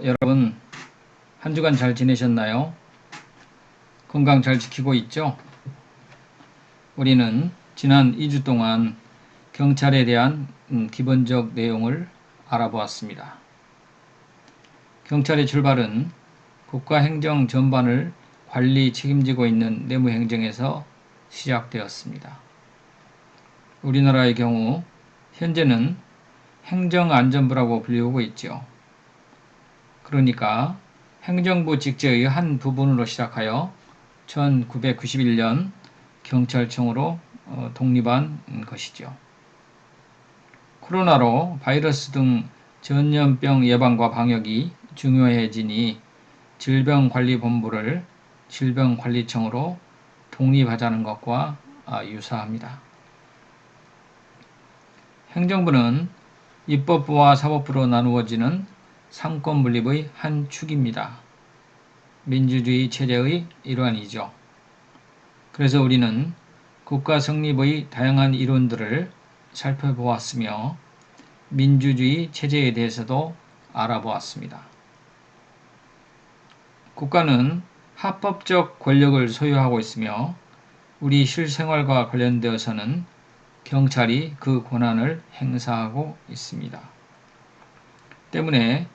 여러분, 한 주간 잘 지내셨나요? 건강 잘 지키고 있죠? 우리는 지난 2주 동안 경찰에 대한 기본적 내용을 알아보았습니다. 경찰의 출발은 국가행정 전반을 관리 책임지고 있는 내무행정에서 시작되었습니다. 우리나라의 경우 현재는 행정안전부라고 불리우고 있죠. 그러니까 행정부 직제의 한 부분으로 시작하여 1991년 경찰청으로 독립한 것이죠. 코로나로 바이러스 등 전염병 예방과 방역이 중요해지니 질병관리본부를 질병관리청으로 독립하자는 것과 유사합니다. 행정부는 입법부와 사법부로 나누어지는 상권 분립의 한 축입니다. 민주주의 체제의 일환이죠. 그래서 우리는 국가 성립의 다양한 이론들을 살펴보았으며 민주주의 체제에 대해서도 알아보았습니다. 국가는 합법적 권력을 소유하고 있으며 우리 실생활과 관련되어서는 경찰이 그 권한을 행사하고 있습니다. 때문에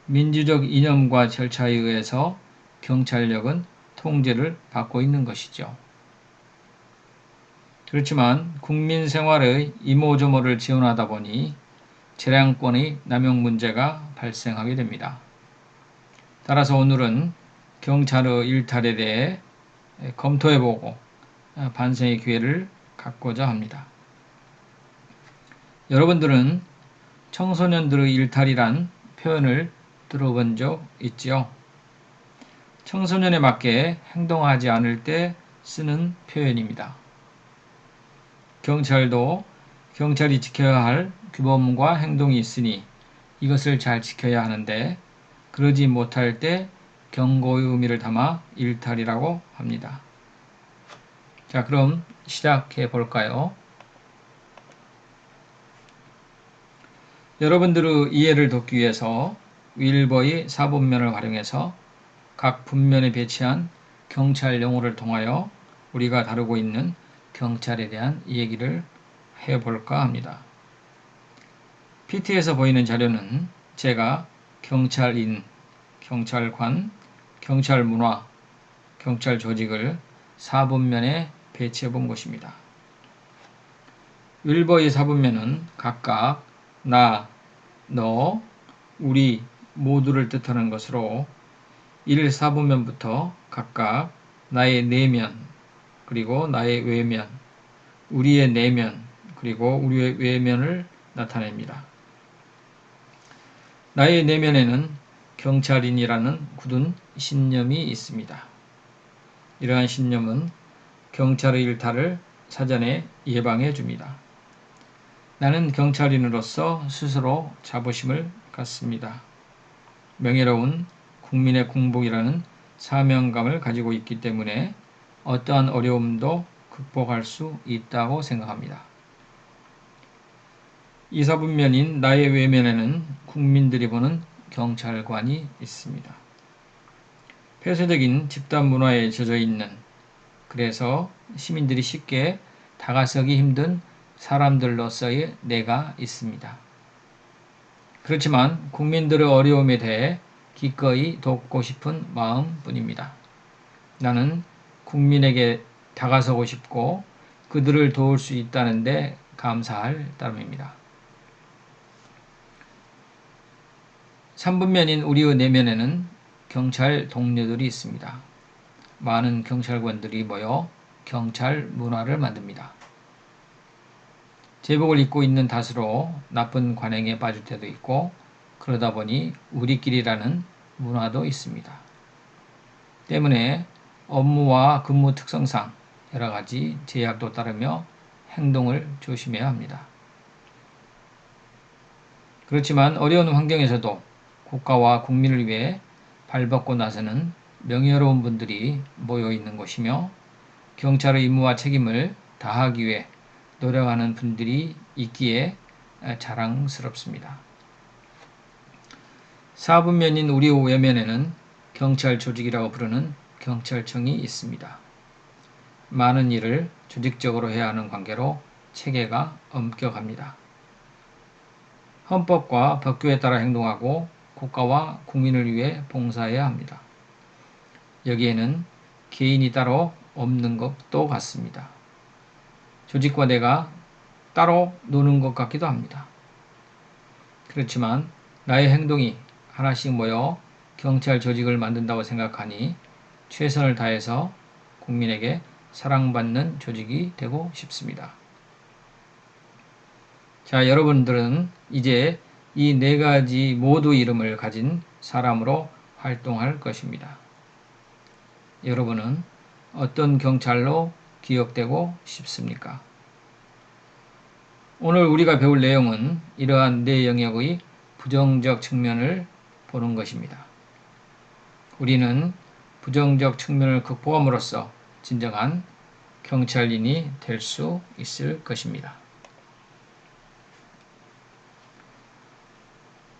민주적 이념과 절차에 의해서 경찰력은 통제를 받고 있는 것이죠. 그렇지만 국민 생활의 이모저모를 지원하다 보니 재량권의 남용 문제가 발생하게 됩니다. 따라서 오늘은 경찰의 일탈에 대해 검토해보고 반성의 기회를 갖고자 합니다. 여러분들은 청소년들의 일탈이란 표현을 들어본 적 있지요? 청소년에 맞게 행동하지 않을 때 쓰는 표현입니다. 경찰도 경찰이 지켜야 할 규범과 행동이 있으니 이것을 잘 지켜야 하는데 그러지 못할 때 경고의 의미를 담아 일탈이라고 합니다. 자, 그럼 시작해 볼까요? 여러분들의 이해를 돕기 위해서 윌버의 사본면을 활용해서 각 분면에 배치한 경찰 용어를 통하여 우리가 다루고 있는 경찰에 대한 얘기를 해볼까 합니다. PT에서 보이는 자료는 제가 경찰인, 경찰관, 경찰문화, 경찰 조직을 4분면에 배치해 본 것입니다. 윌버의 4분면은 각각 나, 너, 우리 모두를 뜻하는 것으로 1, 4분면부터 각각 나의 내면, 그리고 나의 외면, 우리의 내면, 그리고 우리의 외면을 나타냅니다. 나의 내면에는 경찰인이라는 굳은 신념이 있습니다. 이러한 신념은 경찰의 일탈을 사전에 예방해 줍니다. 나는 경찰인으로서 스스로 자부심을 갖습니다. 명예로운 국민의 공복이라는 사명감을 가지고 있기 때문에 어떠한 어려움도 극복할 수 있다고 생각합니다. 이사분면인 나의 외면에는 국민들이 보는 경찰관이 있습니다. 폐쇄적인 집단 문화에 젖어 있는, 그래서 시민들이 쉽게 다가서기 힘든 사람들로서의 내가 있습니다. 그렇지만 국민들의 어려움에 대해 기꺼이 돕고 싶은 마음뿐입니다. 나는 국민에게 다가서고 싶고 그들을 도울 수 있다는 데 감사할 따름입니다. 3분면인 우리의 내면에는 경찰 동료들이 있습니다. 많은 경찰관들이 모여 경찰 문화를 만듭니다. 제복을 입고 있는 탓으로 나쁜 관행에 빠질 때도 있고 그러다 보니 우리끼리라는 문화도 있습니다. 때문에 업무와 근무 특성상 여러 가지 제약도 따르며 행동을 조심해야 합니다. 그렇지만 어려운 환경에서도 국가와 국민을 위해 발벗고 나서는 명예로운 분들이 모여 있는 곳이며 경찰의 임무와 책임을 다하기 위해 노력하는 분들이 있기에 자랑스럽습니다. 사분면인 우리 외면에는 경찰 조직이라고 부르는 경찰청이 있습니다. 많은 일을 조직적으로 해야 하는 관계로 체계가 엄격합니다. 헌법과 법규에 따라 행동하고 국가와 국민을 위해 봉사해야 합니다. 여기에는 개인이 따로 없는 것도 같습니다. 조직과 내가 따로 노는 것 같기도 합니다. 그렇지만 나의 행동이 하나씩 모여 경찰 조직을 만든다고 생각하니 최선을 다해서 국민에게 사랑받는 조직이 되고 싶습니다. 자, 여러분들은 이제 이 네 가지 모두 이름을 가진 사람으로 활동할 것입니다. 여러분은 어떤 경찰로 기억되고 싶습니까? 오늘 우리가 배울 내용은 이러한 네 영역의 부정적 측면을 보는 것입니다. 우리는 부정적 측면을 극복함으로써 진정한 경찰인이 될 수 있을 것입니다.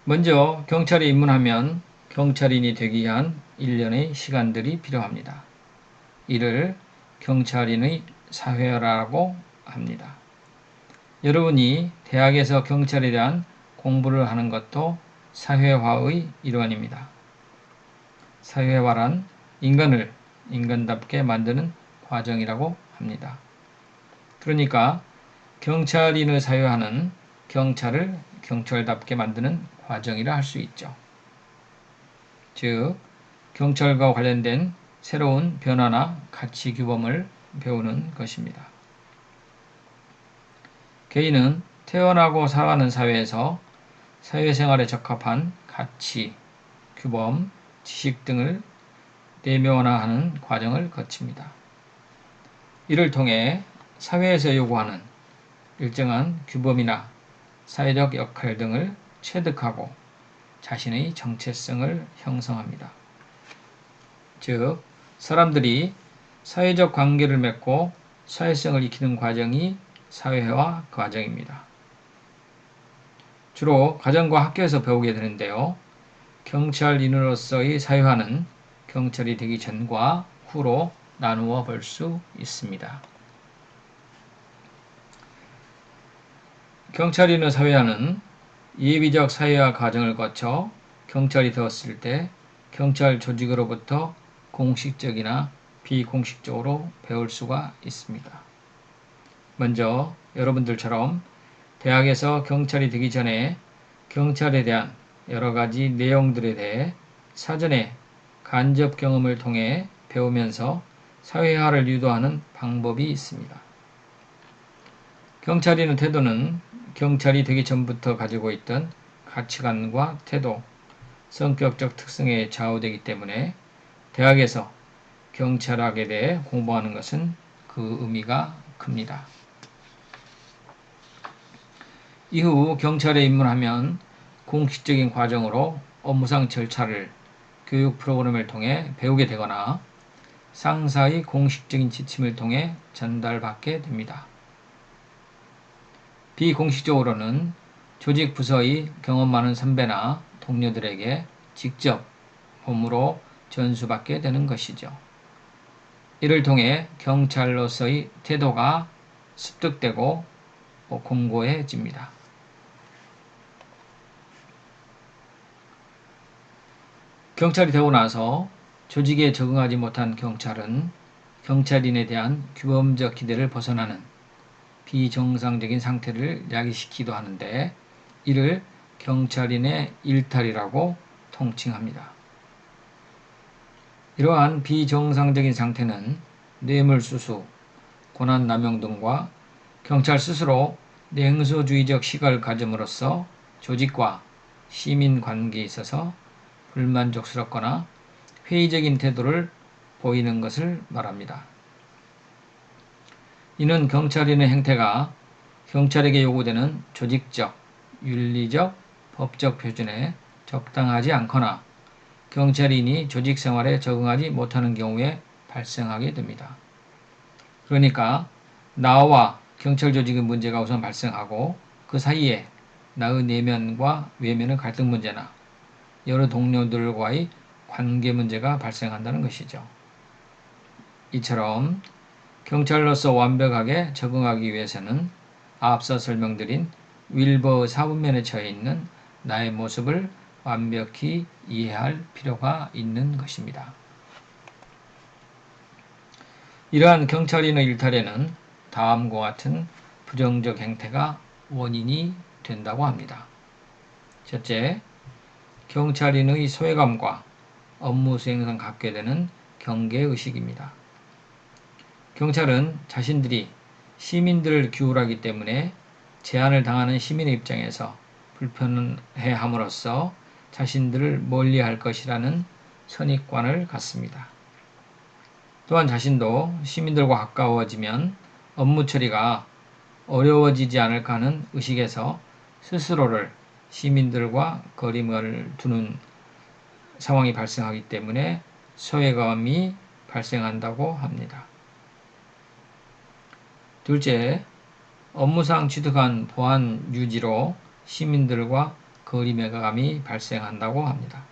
먼저 경찰에 입문하면 경찰인이 되기 위한 1년의 시간들이 필요합니다. 이를 경찰인의 사회화라고 합니다. 여러분이 대학에서 경찰에 대한 공부를 하는 것도 사회화의 일환입니다. 사회화란 인간을 인간답게 만드는 과정이라고 합니다. 그러니까 경찰인의 사회화는 경찰을 경찰답게 만드는 과정이라 할 수 있죠. 즉, 경찰과 관련된 새로운 변화나 가치 규범을 배우는 것입니다. 개인은 태어나고 살아가는 사회에서 사회생활에 적합한 가치, 규범, 지식 등을 내면화하는 과정을 거칩니다. 이를 통해 사회에서 요구하는 일정한 규범이나 사회적 역할 등을 체득하고 자신의 정체성을 형성합니다. 즉, 사람들이 사회적 관계를 맺고 사회성을 익히는 과정이 사회화 과정입니다. 주로 가정과 학교에서 배우게 되는데요. 경찰인으로서의 사회화는 경찰이 되기 전과 후로 나누어 볼 수 있습니다. 경찰인의 사회화는 예비적 사회화 과정을 거쳐 경찰이 되었을 때 경찰 조직으로부터 공식적이나 비공식적으로 배울 수가 있습니다. 먼저 여러분들처럼 대학에서 경찰이 되기 전에 경찰에 대한 여러 가지 내용들에 대해 사전에 간접 경험을 통해 배우면서 사회화를 유도하는 방법이 있습니다. 경찰인의 태도는 경찰이 되기 전부터 가지고 있던 가치관과 태도, 성격적 특성에 좌우되기 때문에 대학에서 경찰학에 대해 공부하는 것은 그 의미가 큽니다. 이후 경찰에 입문하면 공식적인 과정으로 업무상 절차를 교육 프로그램을 통해 배우게 되거나 상사의 공식적인 지침을 통해 전달받게 됩니다. 비공식적으로는 조직 부서의 경험 많은 선배나 동료들에게 직접 몸으로 전수받게 되는 것이죠. 이를 통해 경찰로서의 태도가 습득되고 공고해집니다. 경찰이 되고 나서 조직에 적응하지 못한 경찰은 경찰인에 대한 규범적 기대를 벗어나는 비정상적인 상태를 야기시키기도 하는데 이를 경찰인의 일탈이라고 통칭합니다. 이러한 비정상적인 상태는 뇌물수수, 권한남용 등과 경찰 스스로 냉소주의적 시각을 가짐으로써 조직과 시민 관계에 있어서 불만족스럽거나 회의적인 태도를 보이는 것을 말합니다. 이는 경찰인의 행태가 경찰에게 요구되는 조직적, 윤리적, 법적 표준에 적당하지 않거나 경찰인이 조직 생활에 적응하지 못하는 경우에 발생하게 됩니다. 그러니까 나와 경찰 조직의 문제가 우선 발생하고 그 사이에 나의 내면과 외면의 갈등 문제나 여러 동료들과의 관계 문제가 발생한다는 것이죠. 이처럼 경찰로서 완벽하게 적응하기 위해서는 앞서 설명드린 윌버 사분면에 처해 있는 나의 모습을 완벽히 이해할 필요가 있는 것입니다. 이러한 경찰인의 일탈에는 다음과 같은 부정적 행태가 원인이 된다고 합니다. 첫째, 경찰인의 소외감과 업무 수행상 갖게 되는 경계의식입니다. 경찰은 자신들이 시민들을 규율하기 때문에 제한을 당하는 시민의 입장에서 불편해함으로써 자신들을 멀리할 것이라는 선입관을 갖습니다. 또한 자신도 시민들과 가까워지면 업무 처리가 어려워지지 않을까 하는 의식에서 스스로를 시민들과 거리를 두는 상황이 발생하기 때문에 소외감이 발생한다고 합니다. 둘째, 업무상 취득한 보안 유지로 시민들과 거리감이 발생한다고 합니다.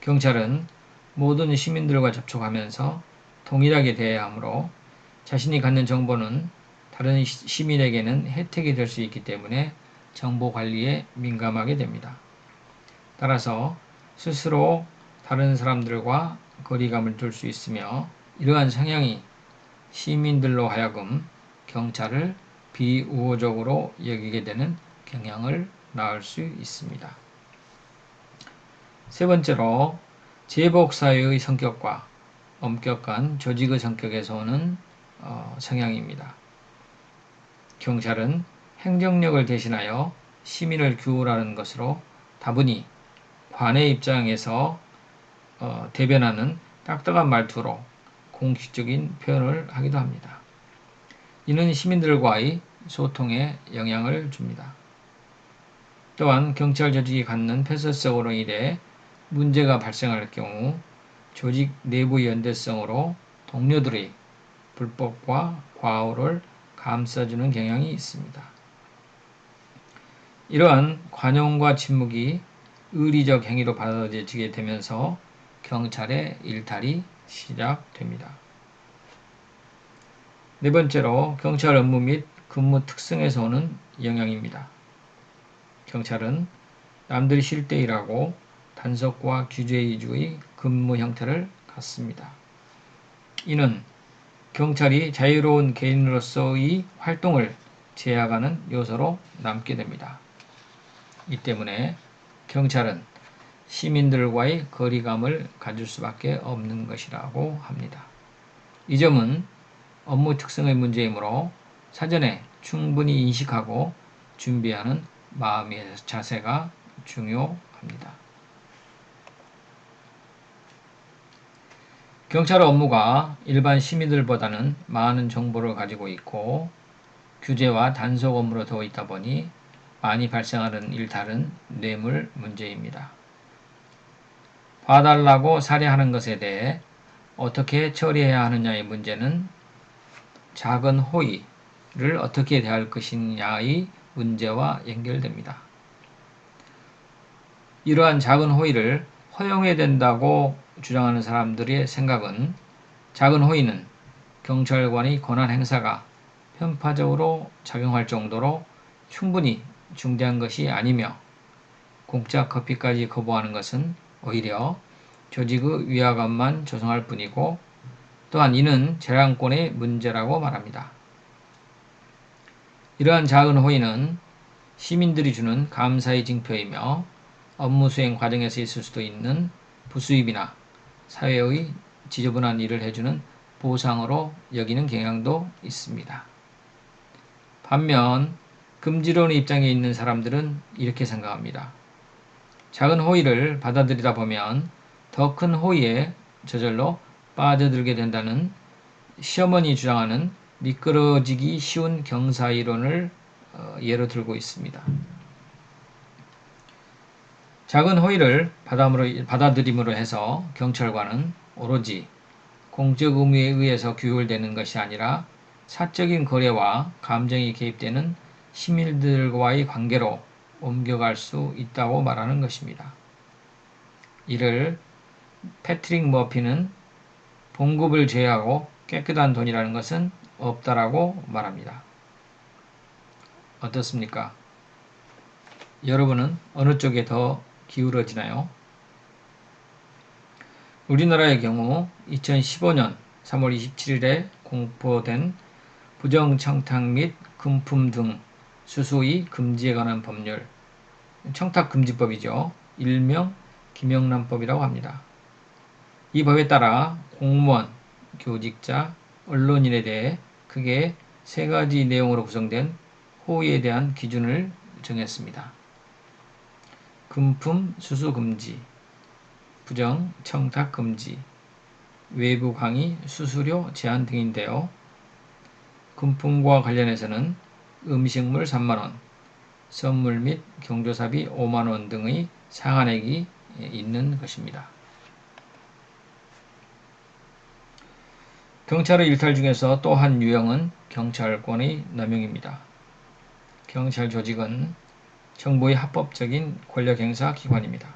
경찰은 모든 시민들과 접촉하면서 동일하게 대해야 하므로 자신이 갖는 정보는 다른 시민에게는 혜택이 될 수 있기 때문에 정보 관리에 민감하게 됩니다. 따라서 스스로 다른 사람들과 거리감을 둘 수 있으며 이러한 성향이 시민들로 하여금 경찰을 비우호적으로 여기게 되는 경향을 낳을 수 있습니다. 세 번째로 제복사회의 성격과 엄격한 조직의 성격에서 오는 성향입니다. 경찰은 행정력을 대신하여 시민을 규율하는 것으로 다분히 관의 입장에서 대변하는 딱딱한 말투로 공식적인 표현을 하기도 합니다. 이는 시민들과의 소통에 영향을 줍니다. 또한 경찰 조직이 갖는 폐쇄성으로 인해 문제가 발생할 경우 조직 내부 연대성으로 동료들의 불법과 과오를 감싸주는 경향이 있습니다. 이러한 관용과 침묵이 의리적 행위로 받아들여지게 되면서 경찰의 일탈이 시작됩니다. 네 번째로 경찰 업무 및 근무 특성에서 오는 영향입니다. 경찰은 남들이 쉴 때 일하고 단속과 규제 위주의 근무 형태를 갖습니다. 이는 경찰이 자유로운 개인으로서의 활동을 제약하는 요소로 남게 됩니다. 이 때문에 경찰은 시민들과의 거리감을 가질 수밖에 없는 것이라고 합니다. 이 점은 업무 특성의 문제이므로 사전에 충분히 인식하고 준비하는 마음의 자세가 중요합니다. 경찰 업무가 일반 시민들보다는 많은 정보를 가지고 있고 규제와 단속 업무로 되어 있다 보니 많이 발생하는 일탈은 뇌물 문제입니다. 봐달라고 살해하는 것에 대해 어떻게 처리해야 하느냐의 문제는 작은 호의를 어떻게 대할 것이냐의 문제와 연결됩니다. 이러한 작은 호의를 허용해야 된다고 주장하는 사람들의 생각은 작은 호의는 경찰관의 권한 행사가 편파적으로 작용할 정도로 충분히 중대한 것이 아니며 공짜 커피까지 거부하는 것은 오히려 조직의 위화감만 조성할 뿐이고 또한 이는 재량권의 문제라고 말합니다. 이러한 작은 호의는 시민들이 주는 감사의 징표이며 업무 수행 과정에서 있을 수도 있는 부수입이나 사회의 지저분한 일을 해주는 보상으로 여기는 경향도 있습니다. 반면 금지론의 입장에 있는 사람들은 이렇게 생각합니다. 작은 호의를 받아들이다 보면 더 큰 호의에 저절로 빠져들게 된다는 시어머니 주장하는 미끄러지기 쉬운 경사이론을 예로 들고 있습니다. 작은 호의를 받아들임으로 해서 경찰관은 오로지 공적 의무에 의해서 규율되는 것이 아니라 사적인 거래와 감정이 개입되는 시민들과의 관계로 옮겨갈 수 있다고 말하는 것입니다. 이를 패트릭 머피는 봉급을 제외하고 깨끗한 돈이라는 것은 없다라고 말합니다. 어떻습니까? 여러분은 어느 쪽에 더 기울어지나요? 우리나라의 경우 2015년 3월 27일에 공포된 부정청탁 및 금품 등 수수의 금지에 관한 법률, 청탁금지법이죠. 일명 김영란법이라고 합니다. 이 법에 따라 공무원, 교직자, 언론인에 대해 크게 세 가지 내용으로 구성된 호의에 대한 기준을 정했습니다. 금품 수수 금지, 부정 청탁 금지, 외부 강의 수수료 제한 등인데요. 금품과 관련해서는 음식물 3만원, 선물 및 경조사비 5만원 등의 상한액이 있는 것입니다. 경찰의 일탈 중에서 또 한 유형은 경찰권의 남용입니다. 경찰 조직은 정부의 합법적인 권력행사 기관입니다.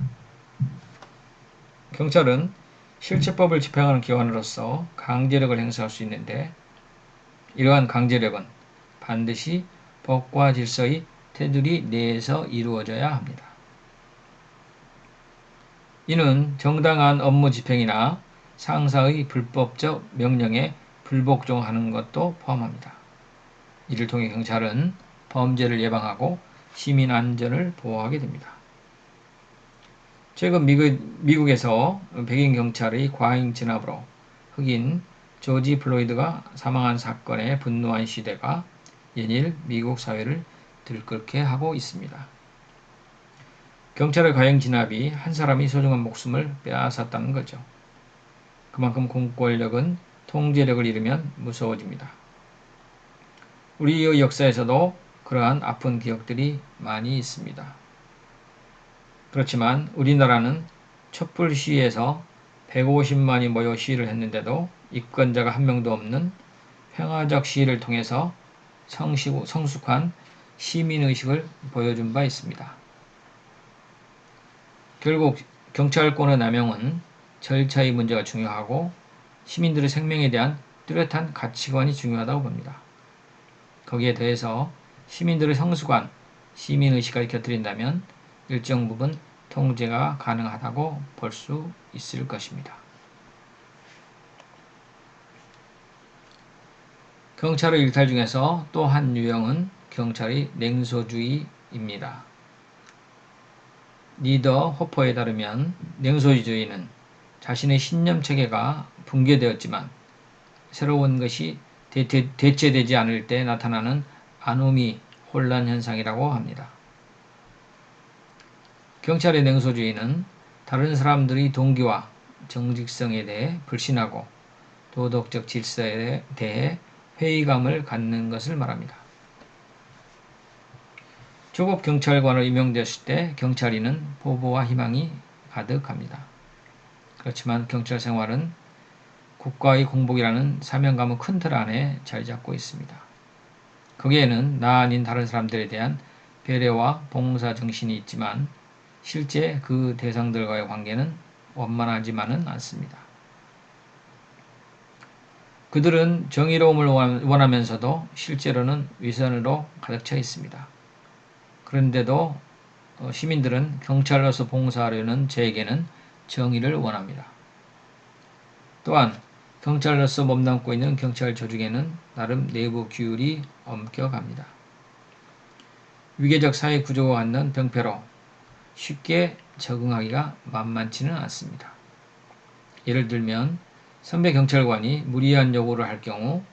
경찰은 실체법을 집행하는 기관으로서 강제력을 행사할 수 있는데 이러한 강제력은 반드시 법과 질서의 테두리 내에서 이루어져야 합니다. 이는 정당한 업무 집행이나 상사의 불법적 명령에 불복종하는 것도 포함합니다. 이를 통해 경찰은 범죄를 예방하고 시민 안전을 보호하게 됩니다. 최근 미국에서 백인 경찰의 과잉 진압으로 흑인 조지 플로이드가 사망한 사건에 분노한 시대가 연일 미국 사회를 들끓게 하고 있습니다. 경찰의 과잉 진압이 한 사람이 소중한 목숨을 빼앗았다는 거죠. 그만큼 공권력은 통제력을 잃으면 무서워집니다. 우리의 역사에서도 그러한 아픈 기억들이 많이 있습니다. 그렇지만 우리나라는 촛불 시위에서 150만이 모여 시위를 했는데도 입건자가 한 명도 없는 평화적 시위를 통해서 성숙한 시민의식을 보여준 바 있습니다. 결국 경찰권의 남용은 절차의 문제가 중요하고 시민들의 생명에 대한 뚜렷한 가치관이 중요하다고 봅니다. 거기에 더해서 시민들의 성숙한 시민의식을 곁들인다면 일정 부분 통제가 가능하다고 볼 수 있을 것입니다. 경찰의 일탈 중에서 또 한 유형은 경찰의 냉소주의입니다. 리더 호퍼에 따르면 냉소주의는 자신의 신념 체계가 붕괴되었지만 새로운 것이 대체되지 않을 때 나타나는 아노미 혼란 현상이라고 합니다. 경찰의 냉소주의는 다른 사람들의 동기와 정직성에 대해 불신하고 도덕적 질서에 대해 회의감을 갖는 것을 말합니다. 조국 경찰관으로 임명되었을 때 경찰인은 포부와 희망이 가득합니다. 그렇지만 경찰 생활은 국가의 공복이라는 사명감의 큰 틀 안에 자리 잡고 있습니다. 거기에는 나 아닌 다른 사람들에 대한 배려와 봉사 정신이 있지만 실제 그 대상들과의 관계는 원만하지만은 않습니다. 그들은 정의로움을 원하면서도 실제로는 위선으로 가득 차 있습니다. 그런데도 시민들은 경찰로서 봉사하려는 저에게는 정의를 원합니다. 또한 경찰로서 몸담고 있는 경찰 조직에는 나름 내부 규율이 엄격합니다. 위계적 사회 구조가 갖는 병폐로 쉽게 적응하기가 만만치는 않습니다. 예를 들면 선배 경찰관이 무리한 요구를 할 경우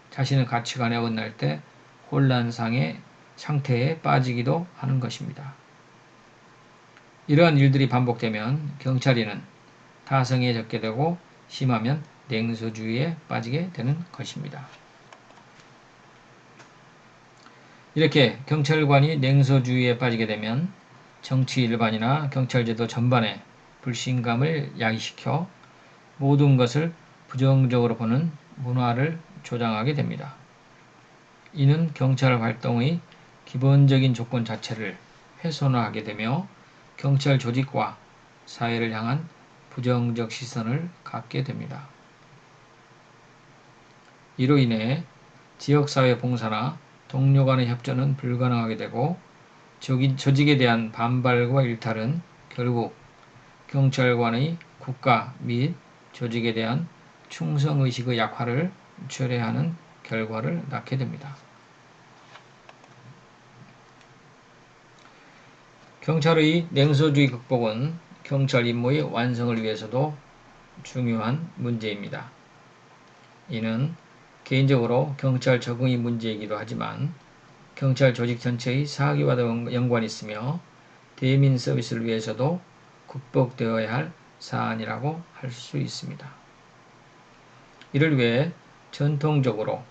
자신의 가치관에 어긋날 때 혼란상의 상태에 빠지기도 하는 것입니다. 이러한 일들이 반복되면 경찰인은 타성에 젖게 되고 심하면 냉소주의에 빠지게 되는 것입니다. 이렇게 경찰관이 냉소주의에 빠지게 되면 정치 일반이나 경찰제도 전반에 불신감을 야기시켜 모든 것을 부정적으로 보는 문화를 조장하게 됩니다. 이는 경찰 활동의 기본적인 조건 자체를 훼손하게 되며 경찰 조직과 사회를 향한 부정적 시선을 갖게 됩니다. 이로 인해 지역사회 봉사나 동료 간의 협조는 불가능하게 되고 조직에 대한 반발과 일탈은 결국 경찰관의 국가 및 조직에 대한 충성의식의 약화를 초래하는 결과를 낳게 됩니다. 경찰의 냉소주의 극복은 경찰 임무의 완성을 위해서도 중요한 문제입니다. 이는 개인적으로 경찰 적응이 문제이기도 하지만 경찰 조직 전체의 사기와도 연관이 있으며 대민 서비스를 위해서도 극복되어야 할 사안이라고 할 수 있습니다. 이를 위해 전통적으로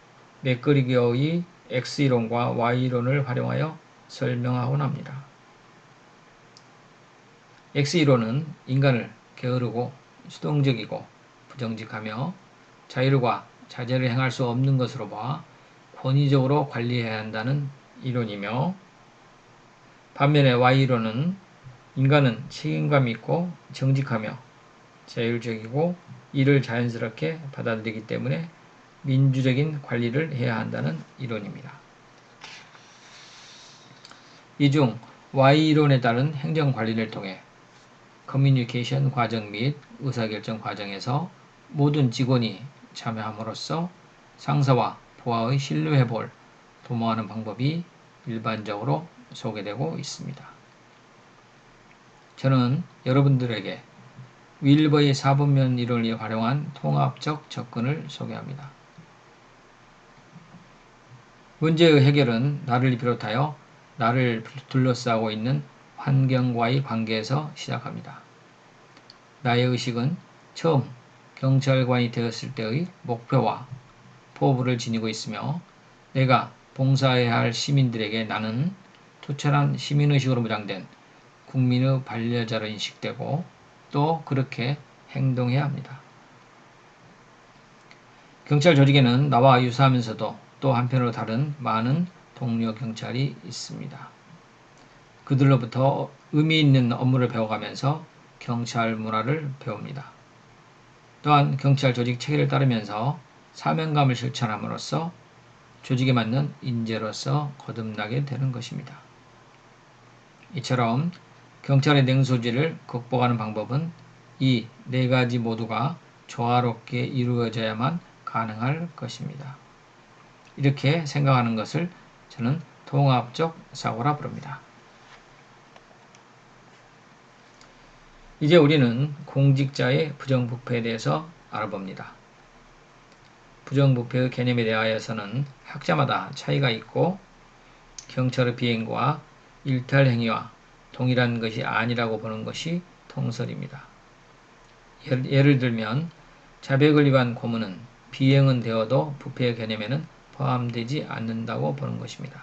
맥거리거의 X이론과 Y이론을 활용하여 설명하곤 합니다. X이론은 인간을 게으르고 수동적이고 부정직하며 자율과 자제를 행할 수 없는 것으로 봐 권위적으로 관리해야 한다는 이론이며, 반면에 Y이론은 인간은 책임감 있고 정직하며 자율적이고 이를 자연스럽게 받아들이기 때문에 민주적인 관리를 해야 한다는 이론입니다. 이 중 Y이론에 따른 행정관리를 통해 커뮤니케이션 과정 및 의사결정 과정에서 모든 직원이 참여함으로써 상사와 부하의 신뢰회복을 도모하는 방법이 일반적으로 소개되고 있습니다. 저는 여러분들에게 윌버의 4분면 이론을 활용한 통합적 접근을 소개합니다. 문제의 해결은 나를 비롯하여 나를 둘러싸고 있는 환경과의 관계에서 시작합니다. 나의 의식은 처음 경찰관이 되었을 때의 목표와 포부를 지니고 있으며 내가 봉사해야 할 시민들에게 나는 투철한 시민의식으로 무장된 국민의 반려자로 인식되고 또 그렇게 행동해야 합니다. 경찰 조직에는 나와 유사하면서도 또 한편으로 다른 많은 동료 경찰이 있습니다. 그들로부터 의미 있는 업무를 배워가면서 경찰 문화를 배웁니다. 또한 경찰 조직 체계를 따르면서 사명감을 실천함으로써 조직에 맞는 인재로서 거듭나게 되는 것입니다. 이처럼 경찰의 냉소주의를 극복하는 방법은 이 네 가지 모두가 조화롭게 이루어져야만 가능할 것입니다. 이렇게 생각하는 것을 저는 통합적 사고라 부릅니다. 이제 우리는 공직자의 부정부패에 대해서 알아봅니다. 부정부패의 개념에 대하여서는 학자마다 차이가 있고 경찰의 비행과 일탈 행위와 동일한 것이 아니라고 보는 것이 통설입니다. 예를 들면 자백을 위한 고문은 비행은 되어도 부패의 개념에는 포함되지 않는다고 보는 것입니다.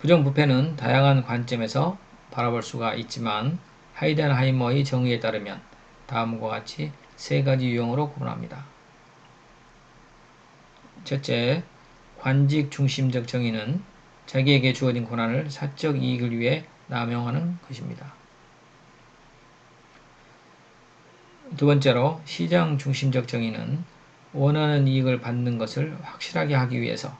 부정부패는 다양한 관점에서 바라볼 수가 있지만 하이덴하이머의 정의에 따르면 다음과 같이 세 가지 유형으로 구분합니다. 첫째, 관직 중심적 정의는 자기에게 주어진 권한을 사적 이익을 위해 남용하는 것입니다. 두 번째로, 시장 중심적 정의는 원하는 이익을 받는 것을 확실하게 하기 위해서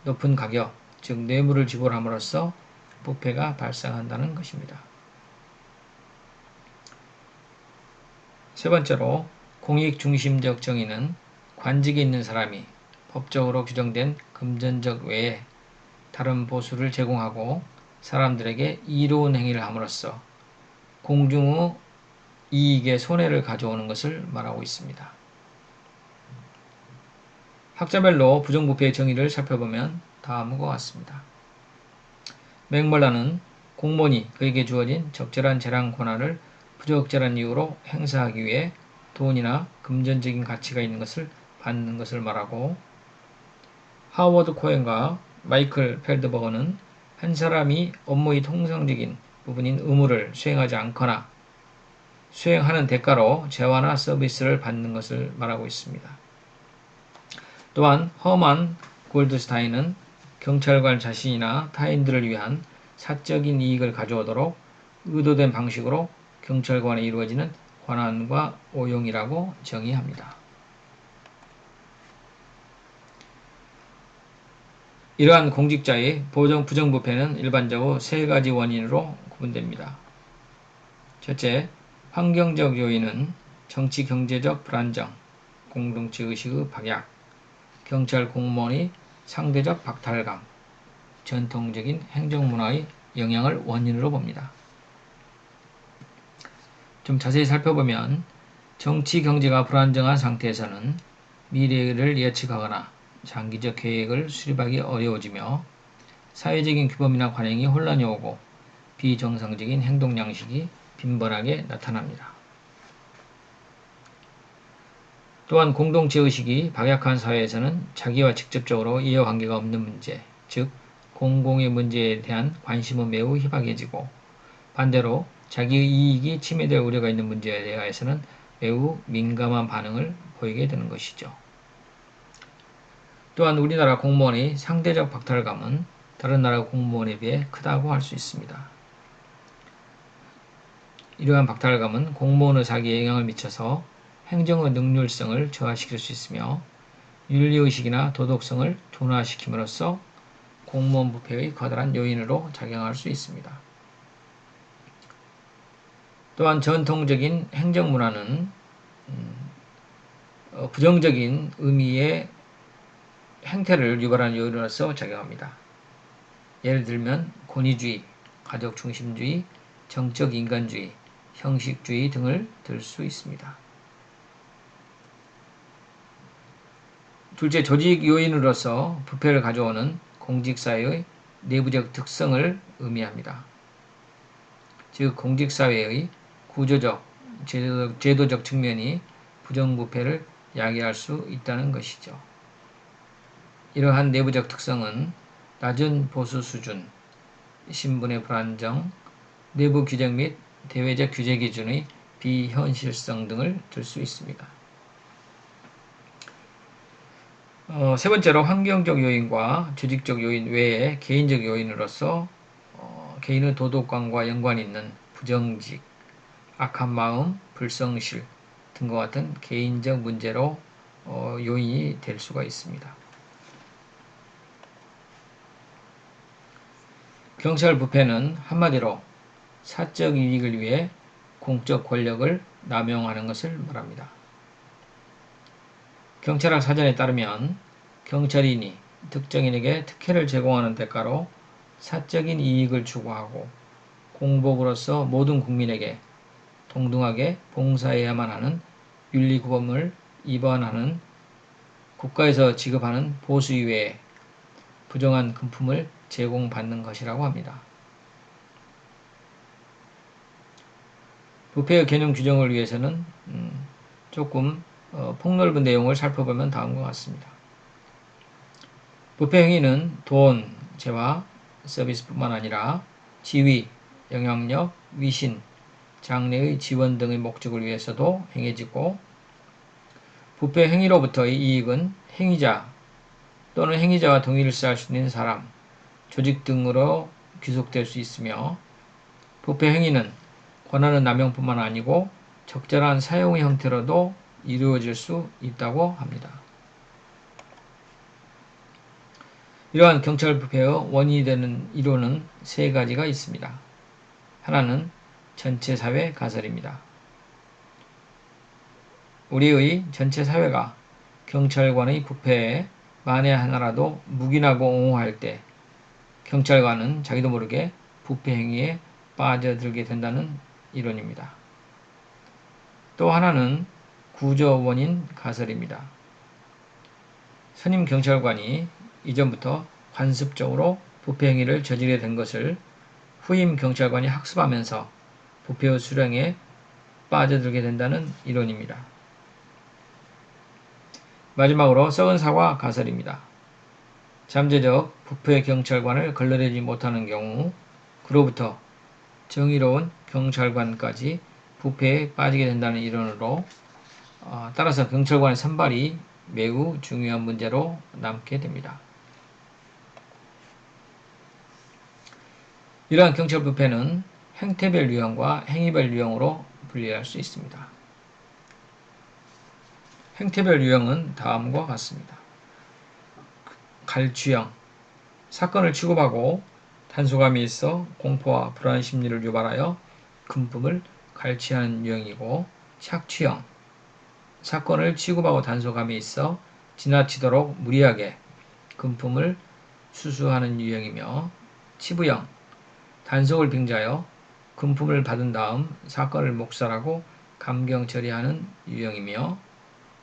높은 가격, 즉 뇌물을 지불함으로써 부패가 발생한다는 것입니다. 세 번째로, 공익 중심적 정의는 관직에 있는 사람이 법적으로 규정된 금전적 외에 다른 보수를 제공하고 사람들에게 이로운 행위를 함으로써 공중의 이익에 손해를 가져오는 것을 말하고 있습니다. 학자별로 부정부패의 정의를 살펴보면 다음과 같습니다. 맥멀란은 공무원이 그에게 주어진 적절한 재량 권한을 부적절한 이유로 행사하기 위해 돈이나 금전적인 가치가 있는 것을 받는 것을 말하고, 하워드 코엔과 마이클 펠드버거는 한 사람이 업무의 통상적인 부분인 의무를 수행하지 않거나 수행하는 대가로 재화나 서비스를 받는 것을 말하고 있습니다. 또한 허만 골드스타인은 경찰관 자신이나 타인들을 위한 사적인 이익을 가져오도록 의도된 방식으로 경찰관에 이루어지는 권한과 오용이라고 정의합니다. 이러한 공직자의 부정부패는 일반적으로 세 가지 원인으로 구분됩니다. 첫째, 환경적 요인은 정치 경제적 불안정, 공동체 의식의 박약, 경찰 공무원의 상대적 박탈감, 전통적인 행정문화의 영향을 원인으로 봅니다. 좀 자세히 살펴보면 정치 경제가 불안정한 상태에서는 미래를 예측하거나 장기적 계획을 수립하기 어려워지며 사회적인 규범이나 관행이 혼란이 오고 비정상적인 행동 양식이 빈번하게 나타납니다. 또한 공동체 의식이 박약한 사회에서는 자기와 직접적으로 이해관계가 없는 문제, 즉 공공의 문제에 대한 관심은 매우 희박해지고 반대로 자기의 이익이 침해될 우려가 있는 문제에 대해서는 매우 민감한 반응을 보이게 되는 것이죠. 또한 우리나라 공무원의 상대적 박탈감은 다른 나라 공무원에 비해 크다고 할 수 있습니다. 이러한 박탈감은 공무원의 사기에 영향을 미쳐서 행정의 능률성을 저하시킬 수 있으며 윤리의식이나 도덕성을 둔화시킴으로써 공무원 부패의 커다란 요인으로 작용할 수 있습니다. 또한 전통적인 행정문화는 부정적인 의미의 행태를 유발하는 요인으로서 작용합니다. 예를 들면 권위주의, 가족중심주의, 정적 인간주의, 형식주의 등을 들 수 있습니다. 둘째, 조직 요인으로서 부패를 가져오는 공직사회의 내부적 특성을 의미합니다. 즉 공직사회의 구조적, 제도적 측면이 부정부패를 야기할 수 있다는 것이죠. 이러한 내부적 특성은 낮은 보수 수준, 신분의 불안정, 내부 규정 및 대외적 규제 기준의 비현실성 등을 들 수 있습니다. 세 번째로 환경적 요인과 조직적 요인 외에 개인적 요인으로서 개인의 도덕관과 연관이 있는 부정직, 악한 마음, 불성실 등과 같은 개인적 문제로 요인이 될 수가 있습니다. 경찰 부패는 한마디로 사적 이익을 위해 공적 권력을 남용하는 것을 말합니다. 경찰학 사전에 따르면 경찰인이 특정인에게 특혜를 제공하는 대가로 사적인 이익을 추구하고 공복으로서 모든 국민에게 동등하게 봉사해야만 하는 윤리구범을 위반하는 국가에서 지급하는 보수 이외에 부정한 금품을 제공받는 것이라고 합니다. 부패의 개념 규정을 위해서는 조금 폭넓은 내용을 살펴보면 다음과 같습니다. 부패 행위는 돈, 재화, 서비스뿐만 아니라 지위, 영향력, 위신, 장래의 지원 등의 목적을 위해서도 행해지고 부패 행위로부터의 이익은 행위자 또는 행위자와 동일시할 수 있는 사람, 조직 등으로 귀속될 수 있으며 부패 행위는 권한의 남용뿐만 아니고 적절한 사용의 형태로도 이루어질 수 있다고 합니다. 이러한 경찰 부패의 원인이 되는 이론은 세 가지가 있습니다. 하나는 전체 사회 가설입니다. 우리의 전체 사회가 경찰관의 부패에 만에 하나라도 묵인하고 옹호할 때 경찰관은 자기도 모르게 부패 행위에 빠져들게 된다는 이론입니다. 또 하나는 구조 원인 가설입니다. 선임 경찰관이 이전부터 관습적으로 부패 행위를 저지르게 된 것을 후임 경찰관이 학습하면서 부패의 수령에 빠져들게 된다는 이론입니다. 마지막으로 썩은 사과 가설입니다. 잠재적 부패 경찰관을 걸러내지 못하는 경우 그로부터 정의로운 경찰관까지 부패에 빠지게 된다는 이론으로 따라서 경찰관의 선발이 매우 중요한 문제로 남게 됩니다. 이러한 경찰 부패는 행태별 유형과 행위별 유형으로 분리할 수 있습니다. 행태별 유형은 다음과 같습니다. 갈취형, 사건을 취급하고 단속함이 있어 공포와 불안 심리를 유발하여 금품을 갈취하는 유형이고, 착취형, 사건을 취급하고 단속함이 있어 지나치도록 무리하게 금품을 수수하는 유형이며, 치부형, 단속을 빙자하여 금품을 받은 다음 사건을 묵살하고 감경 처리하는 유형이며,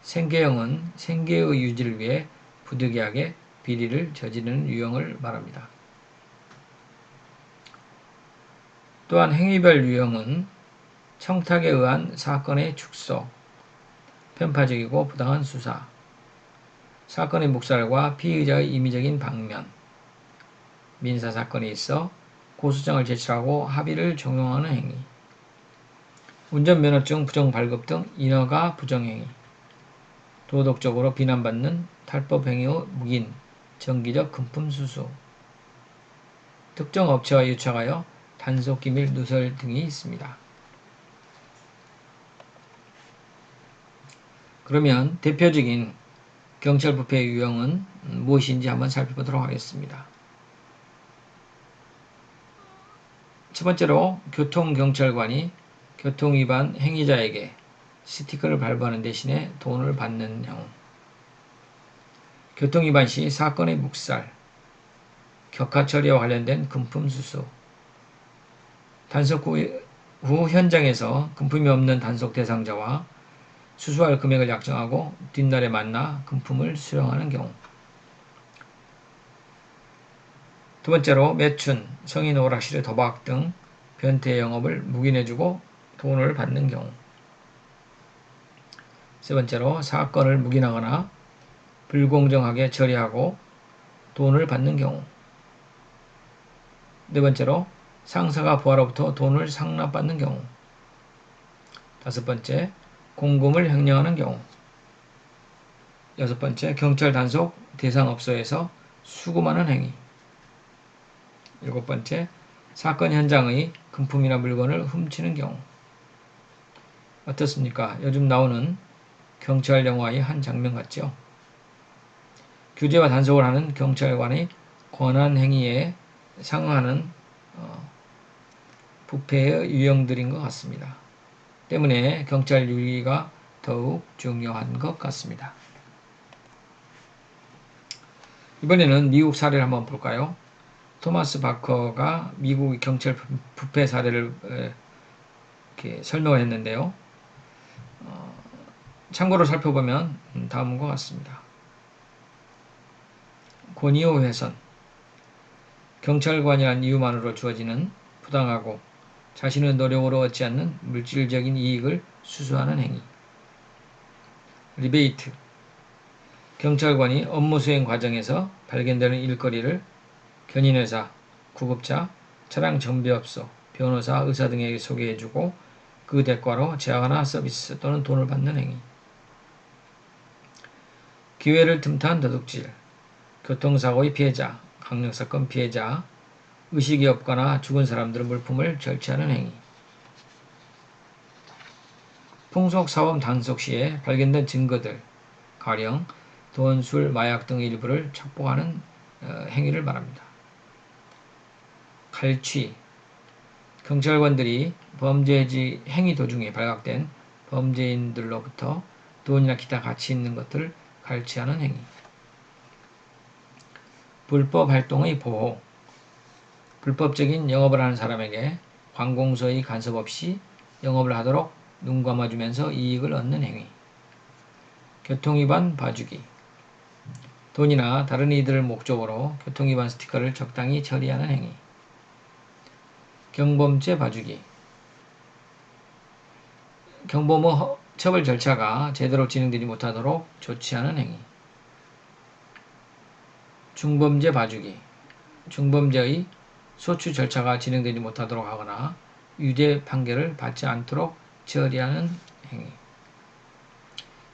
생계형은 생계의 유지를 위해 부득이하게 비리를 저지르는 유형을 말합니다. 또한 행위별 유형은 청탁에 의한 사건의 축소, 편파적이고 부당한 수사, 사건의 묵살과 피의자의 임의적인 방면, 민사사건이 있어 고소장을 제출하고 합의를 종용하는 행위, 운전면허증 부정 발급 등 인허가 부정행위, 도덕적으로 비난받는 탈법행위의 묵인, 정기적 금품 수수, 특정 업체와 유착하여 단속기밀 누설 등이 있습니다. 그러면 대표적인 경찰 부패 유형은 무엇인지 한번 살펴보도록 하겠습니다. 첫 번째로 교통경찰관이 교통위반 행위자에게 스티커를 발부하는 대신에 돈을 받는 경우, 교통위반 시 사건의 묵살, 격하 처리와 관련된 금품 수수, 단속 후 현장에서 금품이 없는 단속 대상자와 수수할 금액을 약정하고 뒷날에 만나 금품을 수령하는 경우, 두 번째로 매춘, 성인 오락실의 도박 등 변태 영업을 묵인해주고 돈을 받는 경우, 세 번째로 사건을 묵인하거나 불공정하게 처리하고 돈을 받는 경우, 네 번째로 상사가 부하로부터 돈을 상납받는 경우, 다섯 번째 공금을 횡령하는 경우, 여섯 번째 경찰 단속 대상업소에서 수금하는 행위, 일곱 번째 사건 현장의 금품이나 물건을 훔치는 경우. 어떻습니까? 요즘 나오는 경찰 영화의 한 장면 같죠? 규제와 단속을 하는 경찰관의 권한 행위에 상응하는 부패의 유형들인 것 같습니다. 때문에 경찰 윤리가 더욱 중요한 것 같습니다. 이번에는 미국 사례를 한번 볼까요? 토마스 바커가 미국 경찰 부패 사례를 이렇게 설명을 했는데요. 참고로 살펴보면 다음과 같습니다. 권위의 훼손, 경찰관이라는 이유만으로 주어지는 부당하고 자신의 노력으로 얻지 않는 물질적인 이익을 수수하는 행위. 리베이트, 경찰관이 업무 수행 과정에서 발견되는 일거리를 견인회사, 구급차, 차량 정비업소, 변호사, 의사 등에게 소개해주고 그 대가로 제약하나 서비스 또는 돈을 받는 행위. 기회를 틈타한 도둑질, 교통사고의 피해자, 강력사건 피해자, 의식이 없거나 죽은 사람들의 물품을 절취하는 행위. 풍속사범 단속 시에 발견된 증거들, 가령 돈, 술, 마약 등의 일부를 척보하는 행위를 말합니다. 갈취, 경찰관들이 범죄 행위 도중에 발각된 범죄인들로부터 돈이나 기타 가치 있는 것들을 갈취하는 행위. 불법 활동의 보호, 불법적인 영업을 하는 사람에게 관공서의 간섭 없이 영업을 하도록 눈 감아주면서 이익을 얻는 행위. 교통위반 봐주기, 돈이나 다른 이들을 목적으로 교통위반 스티커를 적당히 처리하는 행위. 경범죄 봐주기, 경범의 처벌 절차가 제대로 진행되지 못하도록 조치하는 행위. 중범죄 봐주기, 중범죄의 소추 절차가 진행되지 못하도록 하거나 유죄 판결을 받지 않도록 처리하는 행위.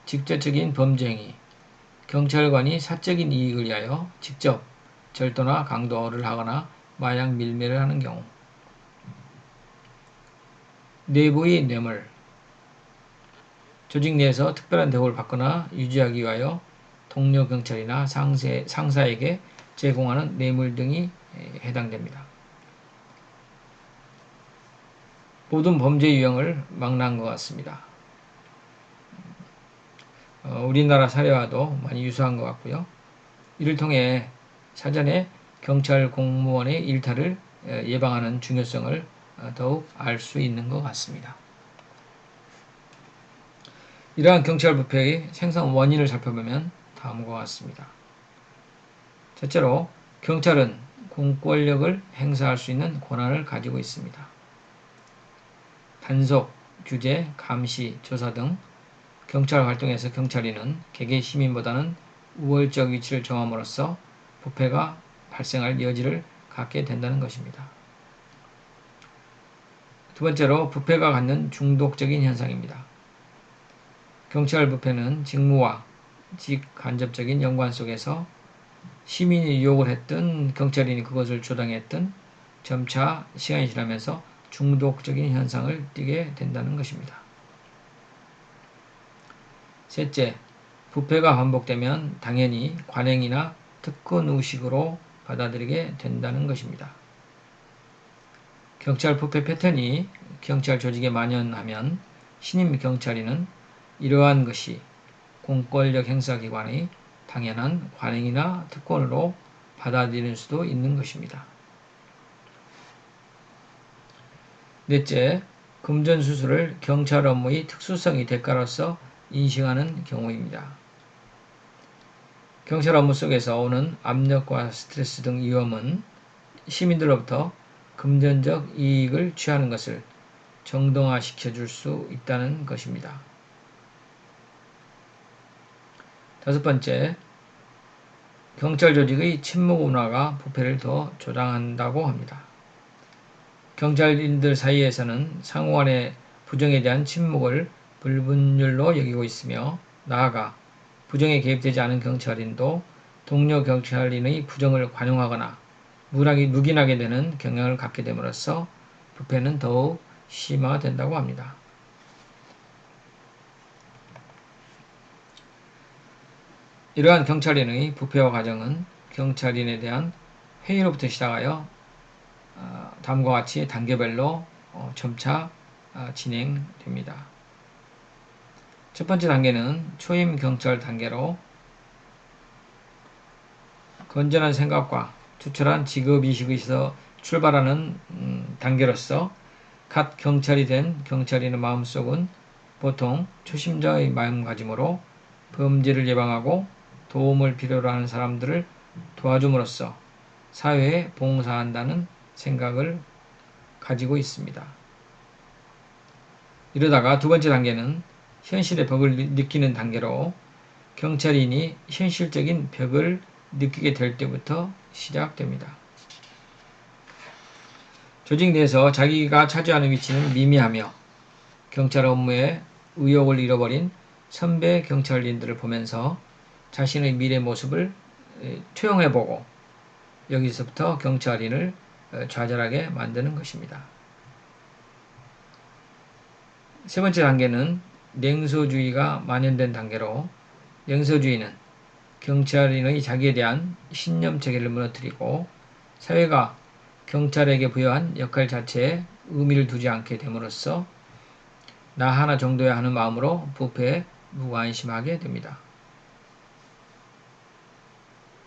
직접적인 범죄 행위, 경찰관이 사적인 이익을 위하여 직접 절도나 강도를 하거나 마약 밀매를 하는 경우. 내부의 뇌물, 조직 내에서 특별한 대우를 받거나 유지하기 위하여 동료 경찰이나 상사에게 제공하는 뇌물 등이 해당됩니다. 모든 범죄 유형을 망라한 것 같습니다. 우리나라 사례와도 많이 유사한 것 같고요. 이를 통해 사전에 경찰 공무원의 일탈을 예방하는 중요성을 더욱 알 수 있는 것 같습니다. 이러한 경찰 부패의 생성 원인을 살펴보면 다음과 같습니다. 첫째로 경찰은 공권력을 행사할 수 있는 권한을 가지고 있습니다. 단속, 규제, 감시, 조사 등 경찰 활동에서 경찰인은 개개 시민보다는 우월적 위치를 정함으로써 부패가 발생할 여지를 갖게 된다는 것입니다. 두 번째로 부패가 갖는 중독적인 현상입니다. 경찰 부패는 직무와 직간접적인 연관 속에서 시민이 유혹을 했든 경찰인이 그것을 조장했든 점차 시간이 지나면서 중독적인 현상을 띠게 된다는 것입니다. 셋째, 부패가 반복되면 당연히 관행이나 특권 의식으로 받아들이게 된다는 것입니다. 경찰 부패 패턴이 경찰 조직에 만연하면 신임 경찰인은 이러한 것이 공권력 행사 기관의 당연한 관행이나 특권으로 받아들일 수도 있는 것입니다. 넷째, 금전수수를 경찰 업무의 특수성이 대가로서 인식하는 경우입니다. 경찰 업무 속에서 오는 압력과 스트레스 등 위험은 시민들로부터 금전적 이익을 취하는 것을 정당화시켜 줄 수 있다는 것입니다. 다섯 번째, 경찰 조직의 친목 문화가 부패를 더 조장한다고 합니다. 경찰인들 사이에서는 상호 간의 부정에 대한 침묵을 불분율로 여기고 있으며 나아가 부정에 개입되지 않은 경찰인도 동료 경찰인의 부정을 관용하거나 묵인하게 되는 경향을 갖게 됨으로써 부패는 더욱 심화된다고 합니다. 이러한 경찰인의 부패화 과정은 경찰인에 대한 회의로부터 시작하여 다음과 같이 단계별로 점차 진행됩니다. 첫 번째 단계는 초임 경찰 단계로 건전한 생각과 투철한 직업의식에서 출발하는 단계로서 갓 경찰이 된 경찰인의 마음속은 보통 초심자의 마음가짐으로 범죄를 예방하고 도움을 필요로 하는 사람들을 도와줌으로써 사회에 봉사한다는 생각을 가지고 있습니다. 이러다가 두 번째 단계는 현실의 벽을 느끼는 단계로 경찰인이 현실적인 벽을 느끼게 될 때부터 시작됩니다. 조직 내에서 자기가 차지하는 위치는 미미하며 경찰 업무에 의욕을 잃어버린 선배 경찰인들을 보면서 자신의 미래 모습을 투영해보고 여기서부터 경찰인을 좌절하게 만드는 것입니다. 세 번째 단계는 냉소주의가 만연된 단계로 냉소주의는 경찰인의 자기에 대한 신념체계를 무너뜨리고 사회가 경찰에게 부여한 역할 자체에 의미를 두지 않게 됨으로써 나 하나 정도야 하는 마음으로 부패에 무관심하게 됩니다.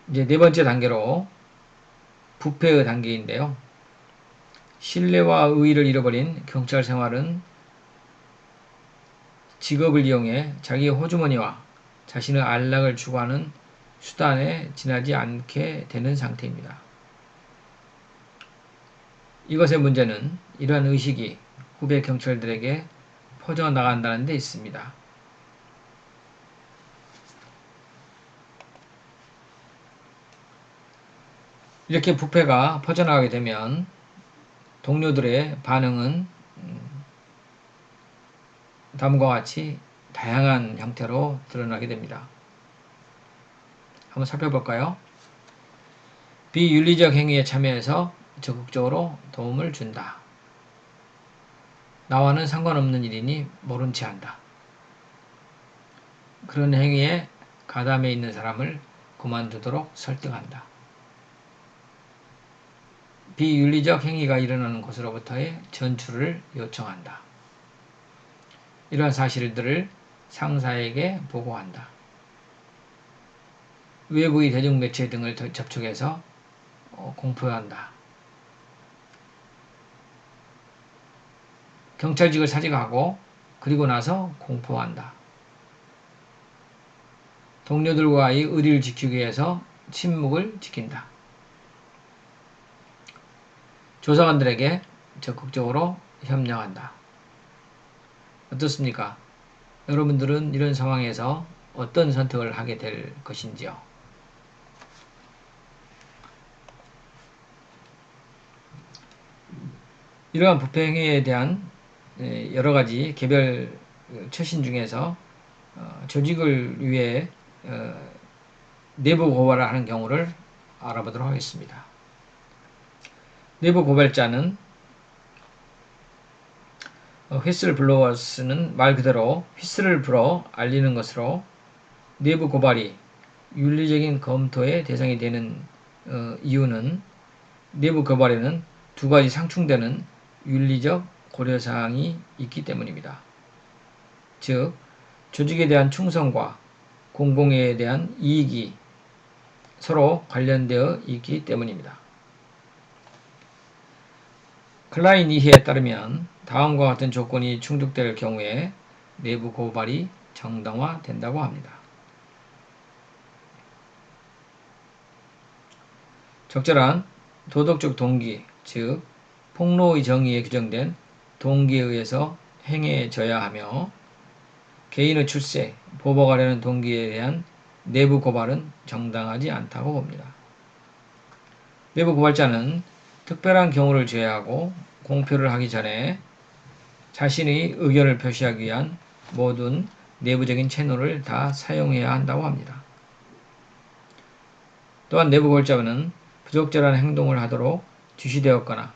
이제 네 번째 단계로 부패의 단계인데요. 신뢰와 의의를 잃어버린 경찰 생활은 직업을 이용해 자기의 호주머니와 자신의 안락을 추구하는 수단에 지나지 않게 되는 상태입니다. 이것의 문제는 이러한 의식이 후배 경찰들에게 퍼져나간다는 데 있습니다. 이렇게 부패가 퍼져나가게 되면 동료들의 반응은 다음과 같이 다양한 형태로 드러나게 됩니다. 한번 살펴볼까요? 비윤리적 행위에 참여해서 적극적으로 도움을 준다. 나와는 상관없는 일이니 모른 체 한다. 그런 행위에 가담해 있는 사람을 그만두도록 설득한다. 비윤리적 행위가 일어나는 곳으로부터의 전출을 요청한다. 이러한 사실들을 상사에게 보고한다. 외부의 대중매체 등을 접촉해서 공표한다. 경찰직을 사직하고 그리고 나서 공포한다. 동료들과의 의리를 지키기 위해서 침묵을 지킨다. 조사관들에게 적극적으로 협력한다. 어떻습니까? 여러분들은 이런 상황에서 어떤 선택을 하게 될 것인지요? 이러한 부패행위에 대한 여러 가지 개별 처신 중에서 조직을 위해 내부 고발을 하는 경우를 알아보도록 하겠습니다. 내부 고발자는 휘슬 블로워스는 말 그대로 휘슬을 불어 알리는 것으로 내부 고발이 윤리적인 검토의 대상이 되는 이유는 내부 고발에는 두 가지 상충되는 윤리적 고려사항이 있기 때문입니다. 즉, 조직에 대한 충성과 공공에 대한 이익이 서로 관련되어 있기 때문입니다. 클라이니히에 따르면 다음과 같은 조건이 충족될 경우에 내부 고발이 정당화된다고 합니다. 적절한 도덕적 동기, 즉 폭로의 정의에 규정된 동기에 의해서 행해져야 하며 개인의 출세, 보복하려는 동기에 대한 내부 고발은 정당하지 않다고 봅니다. 내부 고발자는 특별한 경우를 제외하고 공표를 하기 전에 자신의 의견을 표시하기 위한 모든 내부적인 채널을 다 사용해야 한다고 합니다. 또한 내부 고발자는 부적절한 행동을 하도록 지시되었거나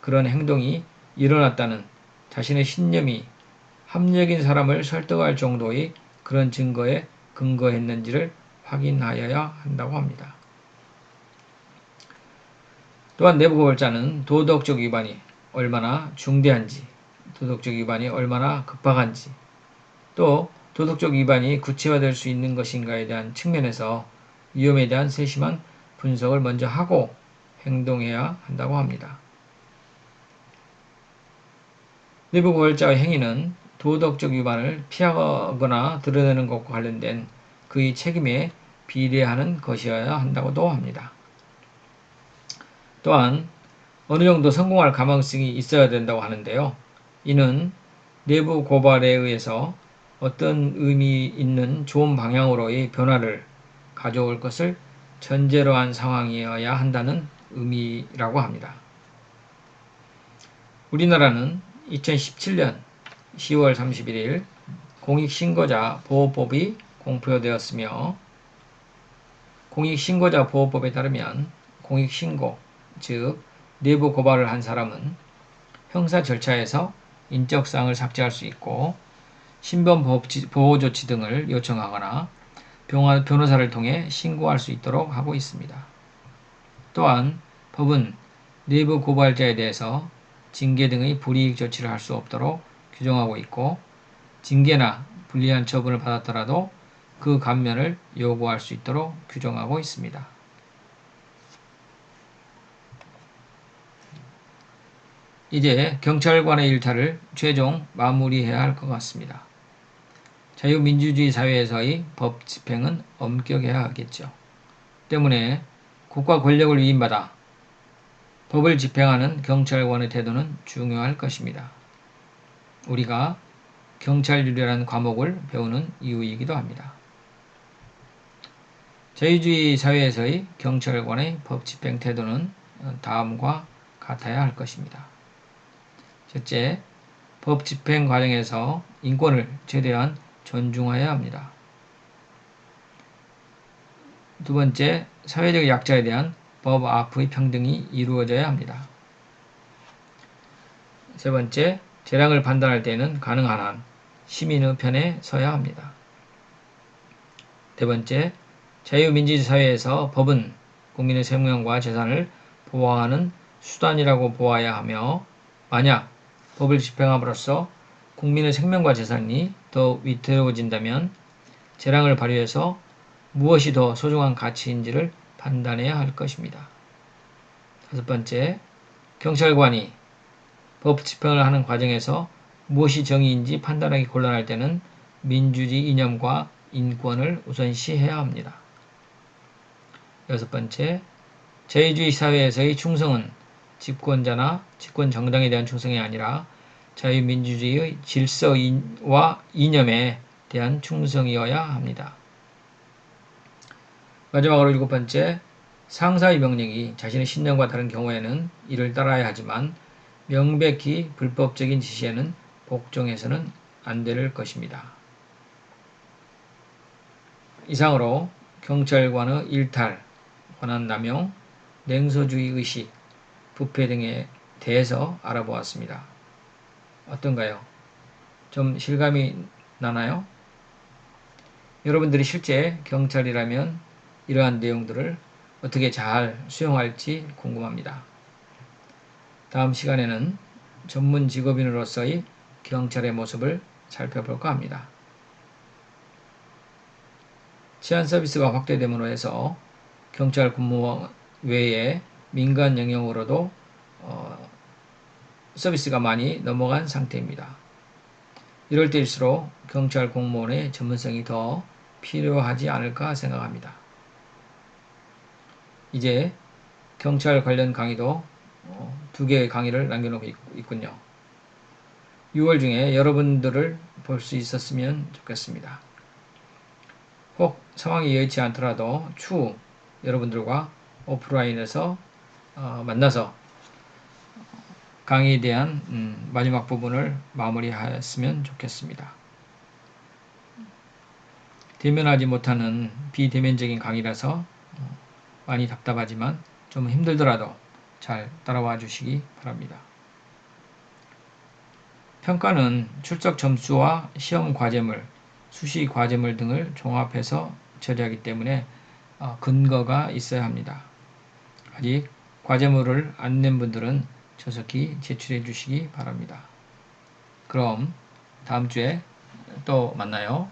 그런 행동이 일어났다는 자신의 신념이 합리적인 사람을 설득할 정도의 그런 증거에 근거했는지를 확인하여야 한다고 합니다. 또한 내부 고발자는 도덕적 위반이 얼마나 중대한지, 도덕적 위반이 얼마나 급박한지, 또 도덕적 위반이 구체화될 수 있는 것인가에 대한 측면에서 위험에 대한 세심한 분석을 먼저 하고 행동해야 한다고 합니다. 내부 고발자의 행위는 도덕적 위반을 피하거나 드러내는 것과 관련된 그의 책임에 비례하는 것이어야 한다고도 합니다. 또한 어느 정도 성공할 가망성이 있어야 된다고 하는데요. 이는 내부 고발에 의해서 어떤 의미 있는 좋은 방향으로의 변화를 가져올 것을 전제로 한 상황이어야 한다는 의미라고 합니다. 우리나라는 2017년 10월 31일 공익신고자 보호법이 공표되었으며 공익신고자 보호법에 따르면 공익신고, 즉 내부 고발을 한 사람은 형사 절차에서 인적사항을 삭제할 수 있고 신변 보호 조치 등을 요청하거나 변호사를 통해 신고할 수 있도록 하고 있습니다. 또한 법은 내부 고발자에 대해서 징계 등의 불이익 조치를 할 수 없도록 규정하고 있고 징계나 불리한 처분을 받았더라도 그 감면을 요구할 수 있도록 규정하고 있습니다. 이제 경찰관의 일탈을 최종 마무리해야 할 것 같습니다. 자유민주주의 사회에서의 법 집행은 엄격해야 하겠죠. 때문에 국가 권력을 위임받아 법을 집행하는 경찰관의 태도는 중요할 것입니다. 우리가 경찰윤리라는 과목을 배우는 이유이기도 합니다. 자유주의 사회에서의 경찰관의 법 집행 태도는 다음과 같아야 할 것입니다. 첫째, 법 집행 과정에서 인권을 최대한 존중해야 합니다. 두 번째, 사회적 약자에 대한 법 앞의 평등이 이루어져야 합니다. 세 번째, 재량을 판단할 때는 가능한 한 시민의 편에 서야 합니다. 네 번째, 자유민주주의 사회에서 법은 국민의 생명과 재산을 보호하는 수단이라고 보아야 하며, 만약 법을 집행함으로써 국민의 생명과 재산이 더 위태로워진다면 재량을 발휘해서 무엇이 더 소중한 가치인지를 판단해야 할 것입니다. 다섯 번째, 경찰관이 법 집행을 하는 과정에서 무엇이 정의인지 판단하기 곤란할 때는 민주주의 이념과 인권을 우선시해야 합니다. 여섯 번째, 자유주의 사회에서의 충성은 집권자나 집권 정당에 대한 충성이 아니라 자유민주주의의 질서와 이념에 대한 충성이어야 합니다. 마지막으로 일곱 번째, 상사의 명령이 자신의 신념과 다른 경우에는 이를 따라야 하지만 명백히 불법적인 지시에는 복종해서는 안 될 것입니다. 이상으로 경찰관의 일탈, 권한남용, 냉소주의 의식, 부패 등에 대해서 알아보았습니다. 어떤가요? 좀 실감이 나나요? 여러분들이 실제 경찰이라면 이러한 내용들을 어떻게 잘 수용할지 궁금합니다. 다음 시간에는 전문 직업인으로서의 경찰의 모습을 살펴볼까 합니다. 치안 서비스가 확대됨으로 해서 경찰 근무 외에 민간 영역으로도 서비스가 많이 넘어간 상태입니다. 이럴 때일수록 경찰 공무원의 전문성이 더 필요하지 않을까 생각합니다. 이제 경찰 관련 강의도 2개의 강의를 남겨놓고 있군요. 6월 중에 여러분들을 볼 수 있었으면 좋겠습니다. 혹 상황이 여의치 않더라도 추후 여러분들과 오프라인에서 만나서 강의에 대한 마지막 부분을 마무리하였으면 좋겠습니다. 대면하지 못하는 비대면적인 강의라서 많이 답답하지만 좀 힘들더라도 잘 따라와 주시기 바랍니다. 평가는 출석 점수와 시험 과제물, 수시 과제물 등을 종합해서 처리하기 때문에 근거가 있어야 합니다. 아직 과제물을 안 낸 분들은 조속히 제출해 주시기 바랍니다. 그럼 다음 주에 또 만나요.